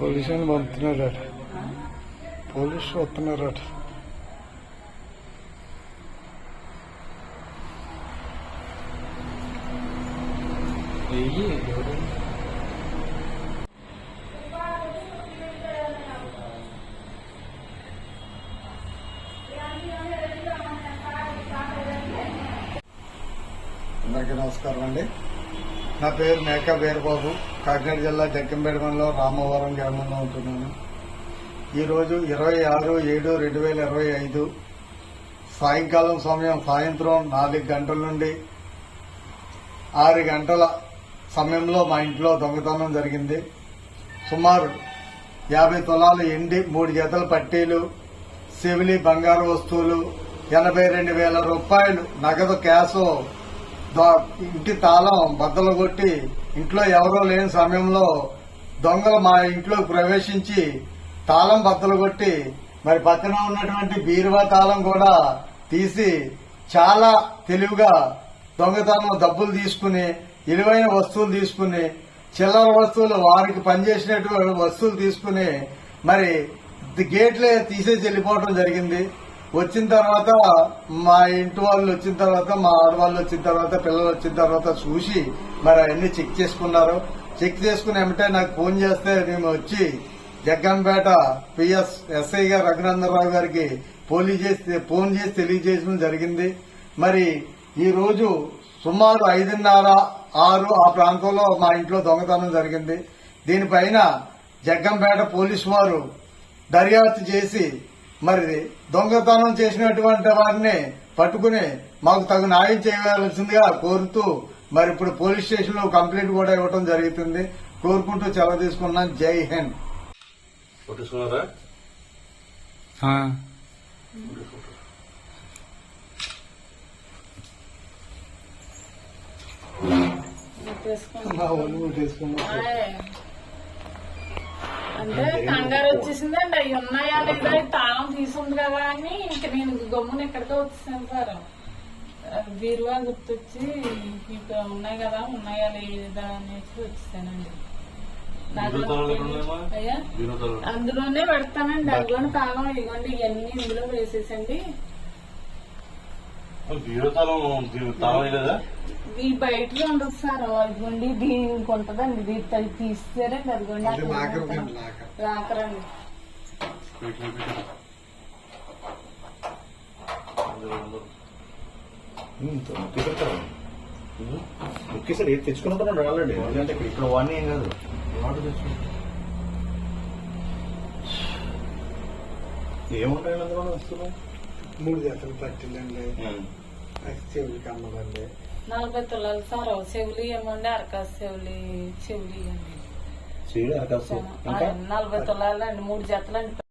పోలీసులు పంపుతున్నారట. పోలీసులు వస్తున్నారట. అందరికీ నమస్కారం అండి. నా పేరు మేకా వీరబాబు. కాకినాడ జిల్లా జగ్గంపేట మండలం రామవరం గ్రామంలో ఉంటున్నాను. ఈరోజు 26/7/2025 సాయంకాలం సమయం, సాయంత్రం 4 గంటల నుండి 6 గంటల సమయంలో మా ఇంట్లో దొంగతనం జరిగింది. సుమారు 50 తులాలు ఎండి, 3 జతల పట్టీలు, సెవిలి బంగారు వస్తువులు, 82,000 రూపాయలు నగదు క్యాష్, ఇంటి తాళం బద్దలు కొట్టి ఇంట్లో ఎవరో లేని సమయంలో దొంగలు మా ఇంట్లోకి ప్రవేశించి తాళం బద్దలు కొట్టి మరి పక్కన ఉన్నటువంటి బీరువా తాళం కూడా తీసి చాలా తెలివిగా దొంగతనం డబ్బులు తీసుకుని, విలువైన వస్తువులు తీసుకుని, చిల్లర వస్తువులు, వారికి పనిచేసినటువంటి వస్తువులు తీసుకుని మరి గేట్లే తీసేసి వెళ్ళిపోవడం జరిగింది. వచ్చిన తర్వాత మా ఇంటి వాళ్ళు వచ్చిన తర్వాత, మా ఆడవాళ్ళు వచ్చిన తర్వాత, పిల్లలు వచ్చిన తర్వాత చూసి మరి అవన్నీ చెక్ చేసుకున్నారు. చెక్ చేసుకుని ఏమిటంటే నాకు ఫోన్ చేస్తే నేను వచ్చి జగ్గంపేట పిఎస్ ఎస్ఐ గారు రఘునందనరావు గారికి ఫోన్ చేసి తెలియజేయడం జరిగింది. మరి ఈ రోజు సుమారు 5:30, 6 ఆ ప్రాంతంలో మా ఇంట్లో దొంగతనం జరిగింది. దీనిపైన జగ్గంపేట పోలీసు వారు దర్యాప్తు చేసి మరి దొంగతనం చేసినటువంటి వారిని పట్టుకుని మాకు తగు న్యాయం చేయవలసిందిగా కోరుతూ మరి ఇప్పుడు పోలీస్ స్టేషన్ లో కంప్లైంట్ కూడా ఇవ్వడం జరుగుతుంది. కోరుకుంటూ సెలవు తీసుకున్నాను. జై హింద్. అంటే కంగారు వచ్చేసిందండి. అవి ఉన్నాయా లేదా, తాళం తీసుంది కదా అని ఇంక నేను గమ్మున ఎక్కడికో వచ్చేసాను సార్. బీరువా గుర్తొచ్చి ఇంకా ఉన్నాయి కదా, ఉన్నాయా లేదా అనేసి వచ్చేసానండి. అయ్యా అందులోనే పెడతానండి, అందులోనే తాళం ఇవ్వండి, ఇవన్నీ ఇందులో వేసేసండి. ఈ బయటలో ఉండదు సార్, అదిగోండి దీనికి ఉంటదండి, దీన్ని తీస్తారండి. అదిగోండి లాకరండి. ముఖ్యసారి ఏది తెచ్చుకున్నప్పుడు రాలండి, ఎందుకంటే ఇక్కడ వాడిని ఏం కాదు. ఏముంటాయి అందులో వస్తువులు? 3 జతల పట్టీలండి, చెవులు కమ్మలండి, 40 తులాలు సార్. చెవులు ఏమండి, అరకాసు చెవులు అండి. 40 తులాలు అండి, 3 జతలు అండి.